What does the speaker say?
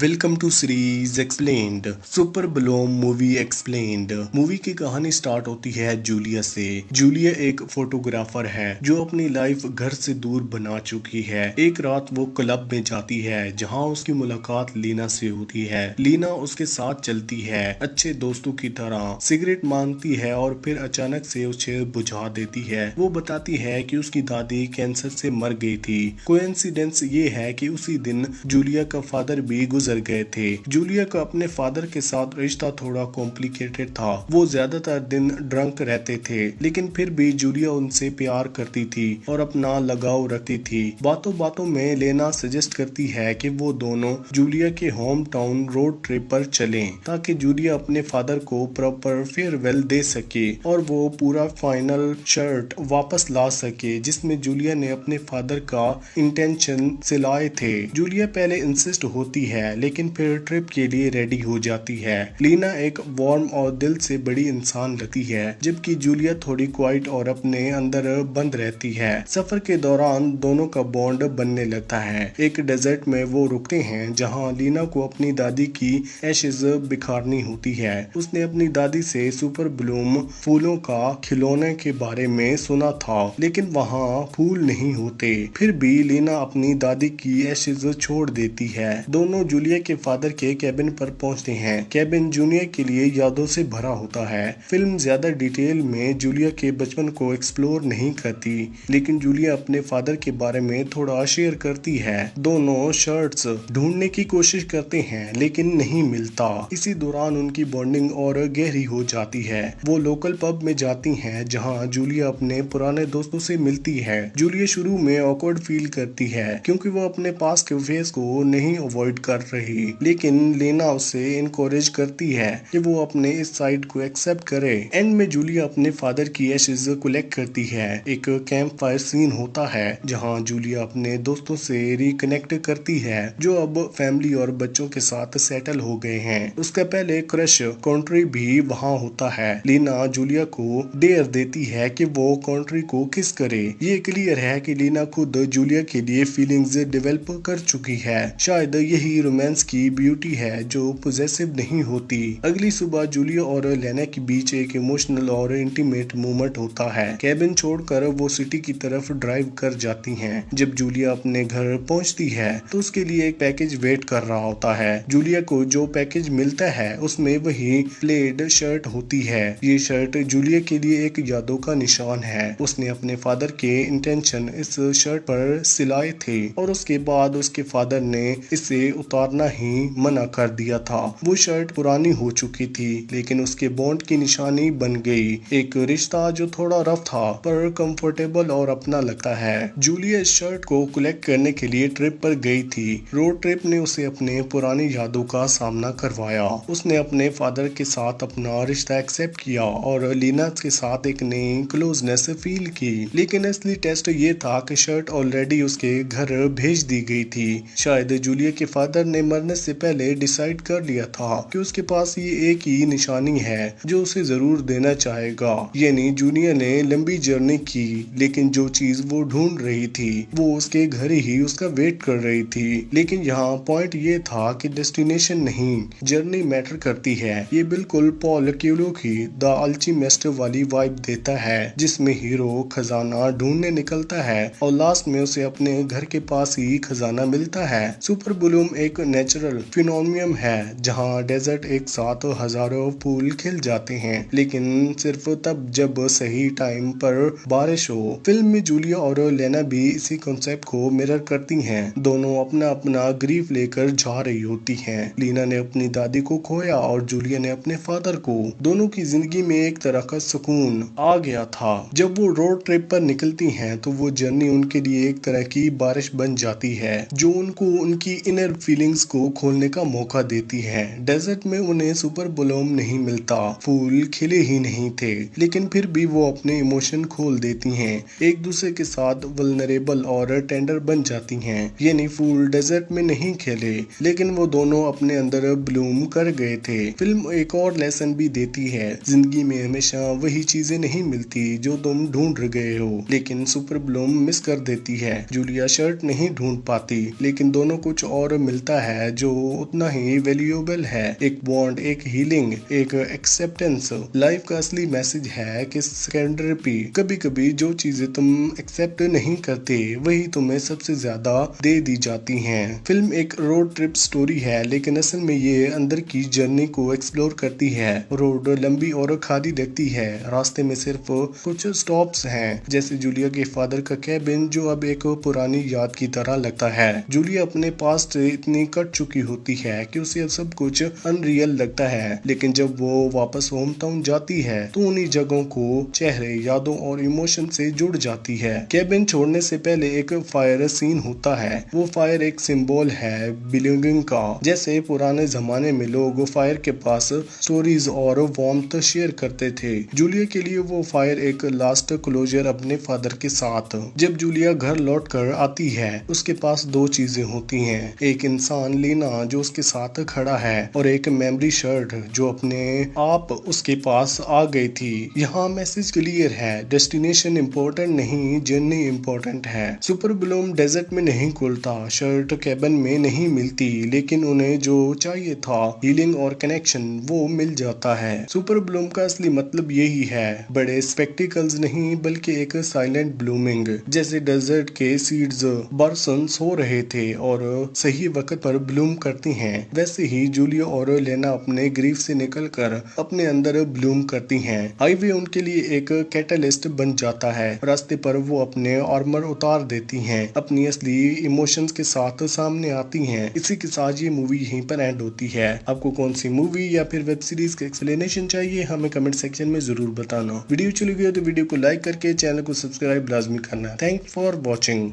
Welcome to series explained. Super bloom movie explained. Movie की कहानी start होती है जूलिया से। जूलिया एक फोटोग्राफर है जो अपनी लाइफ घर से दूर बना चुकी है। एक रात वो क्लब में जाती है जहां उसकी मुलाकात लीना से होती है। लीना उसके साथ चलती है अच्छे दोस्तों की तरह, सिगरेट मांगती है और फिर अचानक से उसे बुझा देती है। वो बताती है कि उसकी दादी कैंसर से मर गई थी। कोइंसिडेंस ये है कि उसी दिन जूलिया का फादर भी गुजर गए थे। जूलिया का अपने फादर के साथ रिश्ता थोड़ा कॉम्प्लिकेटेड था। वो ज्यादातर दिन ड्रंक रहते थे, लेकिन फिर भी जूलिया उनसे प्यार करती थी और अपना लगाव रखती थी। बातों बातों में लेना सजेस्ट करती है कि वो दोनों जूलिया के होम टाउन रोड ट्रिप पर चलें ताकि जूलिया अपने फादर को प्रॉपर फेयरवेल दे सके और वो पूरा फाइनल शर्ट वापस ला सके जिसमें जूलिया ने अपने फादर का इंटेंशन से लाए थे। जूलिया पहले इंसिस्ट होती है लेकिन फिर ट्रिप के लिए रेडी हो जाती है। लीना एक वार्म और दिल से बड़ी इंसान लगती है, जबकि जूलिया थोड़ी क्वाइट और अपने अंदर बंद रहती है। सफर के दौरान दोनों का बॉन्ड बनने लगता है। एक डेजर्ट में वो रुकते हैं जहां लीना को अपनी दादी की एशेज बिखारनी होती है। उसने अपनी दादी से सुपर ब्लूम फूलों का खिलौने के बारे में सुना था, लेकिन वहाँ फूल नहीं होते। फिर भी लीना अपनी दादी की एशेज छोड़ देती है। दोनों जूलिया के फादर के कैबिन पर पहुंचते हैं। कैबिन जूलिया के लिए यादों से भरा होता है। फिल्म ज्यादा डिटेल में जूलिया के बचपन को एक्सप्लोर नहीं करती, लेकिन जूलिया अपने फादर के बारे में थोड़ा शेयर करती है। दोनों शर्ट्स ढूंढने की कोशिश करते हैं लेकिन नहीं मिलता। इसी दौरान उनकी बॉन्डिंग और गहरी हो जाती है। वो लोकल पब में जाती हैं जहां जूलिया अपने पुराने दोस्तों से मिलती है। जूलिया शुरू में ऑकवर्ड फील करती है क्योंकि वो अपने पास के फेस को नहीं अवॉइड कर रही, लेकिन लेना उसे इनकरेज करती है कि वो अपने इस साइड को एक्सेप्ट करे। एंड में जूलिया अपने फादर की एशेज कलेक्ट करती है। एक कैंप फायर सीन होता है जहां जूलिया अपने दोस्तों से रिकनेक्ट करती है जो अब फैमिली और बच्चों के साथ सेटल हो गए हैं। उसका पहले क्रश कॉन्ट्री भी वहां होता है। लीना जूलिया को डेयर देती है कि वो कॉन्ट्री को किस करे। ये क्लियर है कि लीना खुद जूलिया के लिए फीलिंग्स डेवलप कर चुकी है। शायद यही रोमांस की ब्यूटी है जो पॉजेसिव नहीं होती। अगली सुबह जूलिया और लेना के बीच एक इमोशनल और इंटीमेट मोमेंट होता है। कैबिन छोड़कर वो सिटी की तरफ ड्राइव कर जाती हैं। जब जूलिया अपने घर पहुंचती है तो उसके लिए एक पैकेज वेट कर रहा होता है। जूलिया को जो पैकेज मिलता है उसमें वही प्लेड शर्ट होती है। ये शर्ट जूलिया के लिए एक यादों का निशान है। उसने अपने फादर के इंटेंशन इस शर्ट पर सिलाए थे और उसके बाद उसके फादर ने इसे उतारना ही मना कर दिया था। वो शर्ट पुरानी हो चुकी थी लेकिन उसके बॉन्ड की निशानी बन गई। एक रिश्ता जो थोड़ा रफ था पर कंफर्टेबल और अपना लगता है। जूलिया इस शर्ट को कलेक्ट करने के लिए ट्रिप पर गई थी। रोड ट्रिप ने उसे अपने पुरानी यादों का सामना करवाया। उसने अपने फादर के साथ अपना रिश्ता एक्सेप्ट किया और लीना के साथ एक नई क्लोजनेस फील की। लेकिन असली टेस्ट ये था कि शर्ट ऑलरेडी उसके घर भेज दी गई थी। शायद जूलिया के फादर ने मरने से पहले डिसाइड कर लिया था कि उसके पास ये एक ही निशानी है जो उसे जरूर देना चाहेगा। यानी जूलिया ने लंबी जर्नी की, लेकिन जो चीज वो ढूंढ रही थी वो उसके घर ही उसका वेट कर रही थी। लेकिन यहाँ पॉइंट ये था कि डेस्टिनेशन नहीं, जर्नी मैटर करती है। ये बिल्कुल पॉल क्यूलो की द अल्चीमिस्ट वाली वाइब देता है, जिसमें हीरो खजाना ढूंढने निकलता है और लास्ट में उसे अपने घर के पास ही खजाना मिलता है। सुपर ब्लूम एक नेचुरल फिनोमियन है जहां डेजर्ट एक साथ हजारों फूल खिल जाते हैं, लेकिन सिर्फ तब जब सही टाइम पर बारिश हो। फिल्म में जूलिया और लेना भी इसी कॉन्सेप्ट को मिरर करती हैं। दोनों अपना अपना ग्रीफ लेकर जा रही होती हैं। लीना ने अपनी दादी को खोया और जूलिया ने अपने फादर को। दोनों की जिंदगी में एक तरह का सुकून आ गया था। जब वो रोड ट्रिप पर निकलती हैं तो वो जर्नी उनके लिए एक तरह की बारिश बन जाती है जो उनको उनकी इनर फीलिंग्स को खोलने का मौका देती है। डेजर्ट में उन्हें सुपर ब्लूम नहीं मिलता, फूल खिले ही नहीं थे, लेकिन फिर भी वो अपने इमोशन खोल देती हैं। एक दूसरे के साथ वल्नरेबल और टेंडर बन जाती हैं। यानी फूल डेजर्ट में नहीं खिले, लेकिन वो दोनों अपने अंदर ब्लूम कर गए थे। फिल्म एक और लेसन भी देती है, जिंदगी में हमेशा वही चीजें नहीं मिलती जो तुम ढूंढ गए हो, लेकिन सुपर ब्लूम मिस कर देती है। जूलिया शर्ट नहीं ढूंढ पाती, लेकिन दोनों कुछ और मिलता है है जो उतना ही वैल्यूएबल है। एक बॉन्ड, एक हीलिंग, एक एक्सेप्टेंस। लाइफ का असली मैसेज है कि सेकेंडरी पे कभी कभी जो चीजें तुम एक्सेप्ट नहीं करते वही तुम्हें सबसे ज्यादा दे दी जाती हैं। फिल्म एक रोड ट्रिप स्टोरी है, लेकिन असल में ये अंदर की जर्नी को एक्सप्लोर करती है। रोड लंबी और खाली लगती है, रास्ते में सिर्फ कुछ स्टॉप्स हैं, जैसे जूलिया के फादर का कैबिन जो अब एक पुरानी याद की तरह लगता है। जूलिया अपने पास्ट से इतनी कट चुकी होती है कि उसे अब सब कुछ अनरियल लगता है, लेकिन जब वो वापस होम टाउन जाती है तो उन्हीं जगहों को चेहरे, यादों और इमोशन से जुड़ जाती है। कैबिन छोड़ने से पहले एक फायर सीन होता है। वो फायर एक सिंबल है बिलोंगिंग का, जैसे पुराने जमाने में लोग फायर के पास स्टोरीज और वार्मथ शेयर करते थे। जूलिया के लिए वो फायर एक लास्ट क्लोजर अपने फादर के साथ। जब जूलिया घर लौट कर आती है उसके पास दो चीजें होती हैं, एक इंसान लीना जो उसके साथ खड़ा है और एक मेमोरी शर्ट जो अपने आप उसके पास आ गई थी। यहाँ मैसेज क्लियर है, डेस्टिनेशन इम्पोर्टेंट नहीं, जर्नी इम्पोर्टेंट है। सुपर ब्लूम डेजर्ट में नहीं खुलता, शर्ट कैबिन में नहीं मिलती, लेकिन उन्हें जो चाहिए था, हीलिंग और कनेक्शन, वो मिल जाता है। सुपर ब्लूम का असली मतलब यही है, बड़े स्पेक्टिकल्स नहीं बल्कि एक साइलेंट ब्लूमिंग। जैसे डेजर्ट के सीड्स बरसन्स हो रहे थे और सही वक्त पर ब्लूम करती हैं, वैसे ही जूलिया और लेना अपने ग्रीफ से निकलकर अपने अंदर ब्लूम करती हैं। हाईवे उनके लिए एक कैटलिस्ट बन जाता है। रास्ते पर वो अपने आर्मर उतार देती हैं, अपनी असली इमोशंस के साथ सामने आती हैं। इसी के साथ ये मूवी यहीं पर एंड होती है। आपको कौन सी मूवी या फिर वेब सीरीज का एक्सप्लेनेशन चाहिए हमें कमेंट सेक्शन में जरूर बताना। वीडियो चली गई तो वीडियो को लाइक करके चैनल को सब्सक्राइब लाजमी करना। Thank for watching.